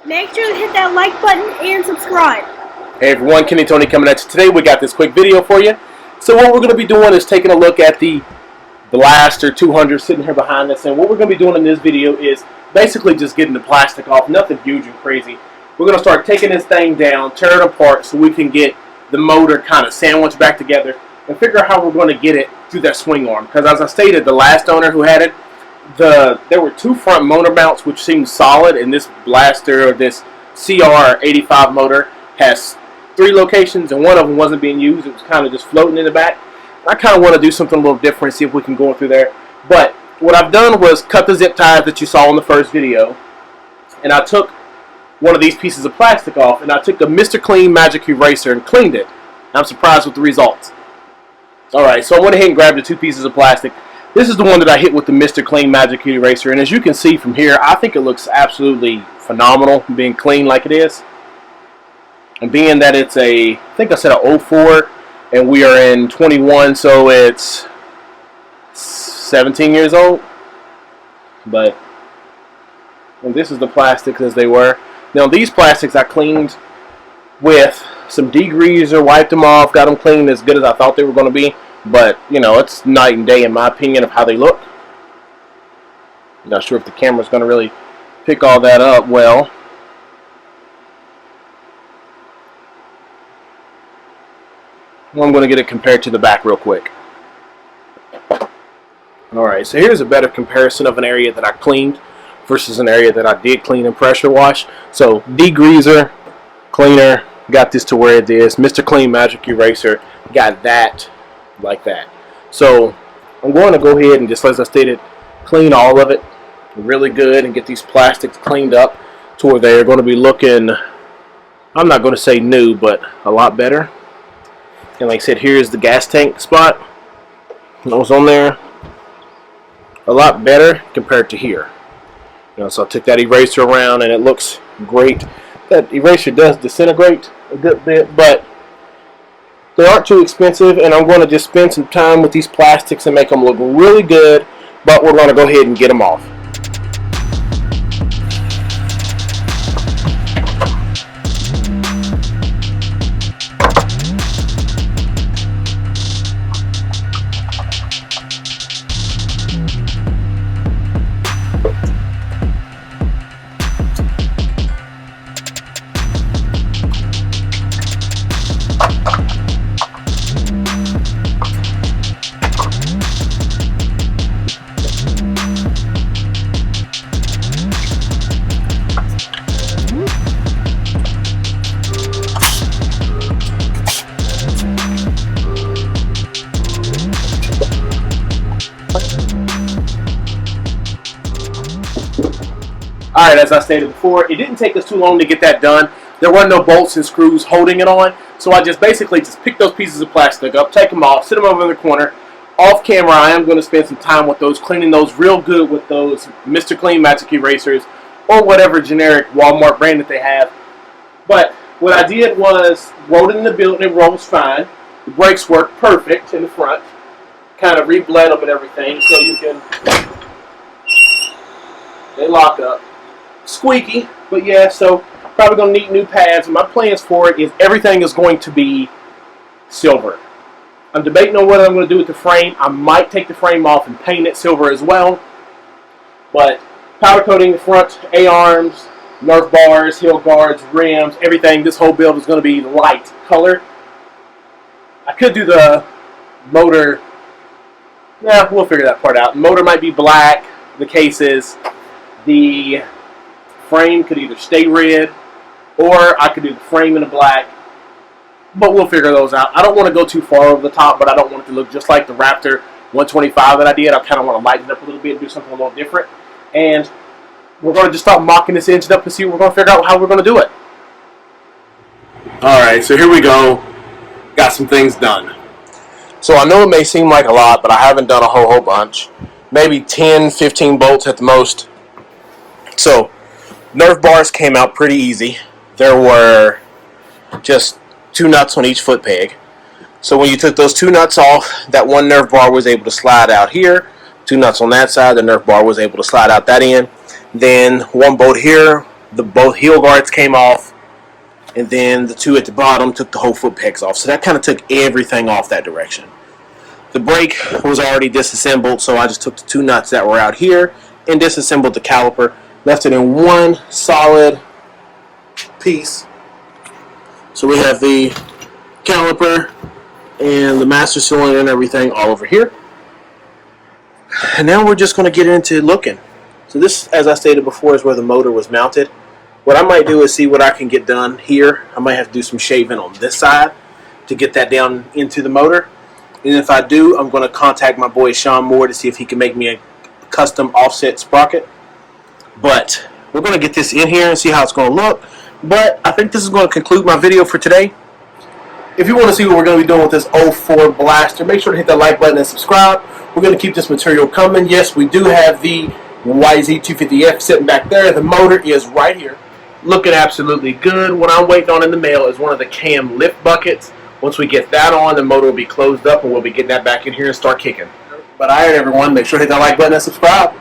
Make sure to hit that like button and subscribe. Hey everyone, Kenny Tony coming at you today. We got this quick video for you. So what we're going to be doing is taking a look at the Blaster 200 sitting here behind us. And what we're going to be doing in this video is basically just getting the plastic off. Nothing huge and crazy. We're going to start taking this thing down, tear it apart so we can get the motor kind of sandwiched back together and figure out how we're going to get it through that swing arm. Because as I stated, the last owner who had it, there were two front motor mounts which seemed solid, and this Blaster, or this CR85 motor, has 3 locations, and one of them wasn't being used. It was kind of just floating in the back. I kind of want to do something a little different, see if we can go through there. But what I've done was cut the zip ties that you saw in the first video, and I took one of these pieces of plastic off, and I took a Mr. Clean Magic Eraser and cleaned it. I'm surprised with the results. Alright, so I went ahead and grabbed the 2 pieces of plastic. This is the one that I hit with the Mr. Clean Magic Eraser, and as you can see from here, I think it looks absolutely phenomenal being clean like it is. And being that it's I think I said a 04, and we are in 21, so it's 17 years old. But, and this is the plastics as they were. Now these plastics I cleaned with some degreaser, wiped them off, got them cleaned as good as I thought they were going to be. But, you know, it's night and day in my opinion of how they look. Not sure if the camera's going to really pick all that up well. I'm going to get it compared to the back real quick. Alright, so here's a better comparison of an area that I cleaned versus an area that I did clean and pressure wash. So, degreaser, cleaner, got this to where it is. Mr. Clean Magic Eraser, got that like that. So, I'm going to go ahead and just, as I stated, clean all of it really good and get these plastics cleaned up to where they're going to be looking, I'm not going to say new, but a lot better. And like I said, here's the gas tank spot that was on there. A lot better compared to here. You know, so I took that eraser around and it looks great. That eraser does disintegrate a good bit, but they aren't too expensive, and I'm going to just spend some time with these plastics and make them look really good, but we're going to go ahead and get them off. Alright, as I stated before, it didn't take us too long to get that done. There were no bolts and screws holding it on, so I just basically just picked those pieces of plastic up, take them off, sit them over in the corner. Off camera, I am going to spend some time with those, cleaning those real good with those Mr. Clean Magic Erasers or whatever generic Walmart brand that they have. But what I did was rolled it in the build, and it rolls fine. The brakes work perfect in the front. Kind of re-bled them and everything, so you can, they lock up. Squeaky, but yeah, so probably going to need new pads. My plans for it is everything is going to be silver. I'm debating on what I'm going to do with the frame. I might take the frame off and paint it silver as well. But powder coating the front A-arms, Nerf bars, heel guards, rims, everything. This whole build is going to be light color. I could do the motor. Nah, we'll figure that part out. The motor might be black. The cases. The frame could either stay red, or I could do the frame in a black, but we'll figure those out. I don't want to go too far over the top, but I don't want it to look just like the Raptor 125 that I did. I kind of want to lighten it up a little bit and do something a little different, and we're going to just start mocking this engine up and see what we're going to figure out how we're going to do it. Alright, so here we go. Got some things done. So I know it may seem like a lot, but I haven't done a whole bunch. Maybe 10, 15 bolts at the most. So Nerf bars came out pretty easy. There were just 2 nuts on each foot peg. So when you took those 2 nuts off, that one Nerf bar was able to slide out here. 2 nuts on that side, the Nerf bar was able to slide out that end. Then 1 bolt here, both heel guards came off, and then the two at the bottom took the whole foot pegs off. So that kind of took everything off that direction. The brake was already disassembled, so I just took the two nuts that were out here and disassembled the caliper, left it in one solid piece. So we have the caliper and the master cylinder and everything all over here. And now we're just going to get into looking. So this, as I stated before, is where the motor was mounted. What I might do is see what I can get done here. I might have to do some shaving on this side to get that down into the motor. And if I do, I'm going to contact my boy Sean Moore to see if he can make me a custom offset sprocket. But we're going to get this in here and see how it's going to look. But I think this is going to conclude my video for today. If you want to see what we're going to be doing with this 04 Blaster, make sure to hit that like button and subscribe. We're going to keep this material coming. Yes, we do have the YZ250F sitting back there. The motor is right here, looking absolutely good. What I'm waiting on in the mail is one of the cam lift buckets. Once we get that on, the motor will be closed up and we'll be getting that back in here and start kicking. But alright everyone, make sure to hit that like button and subscribe.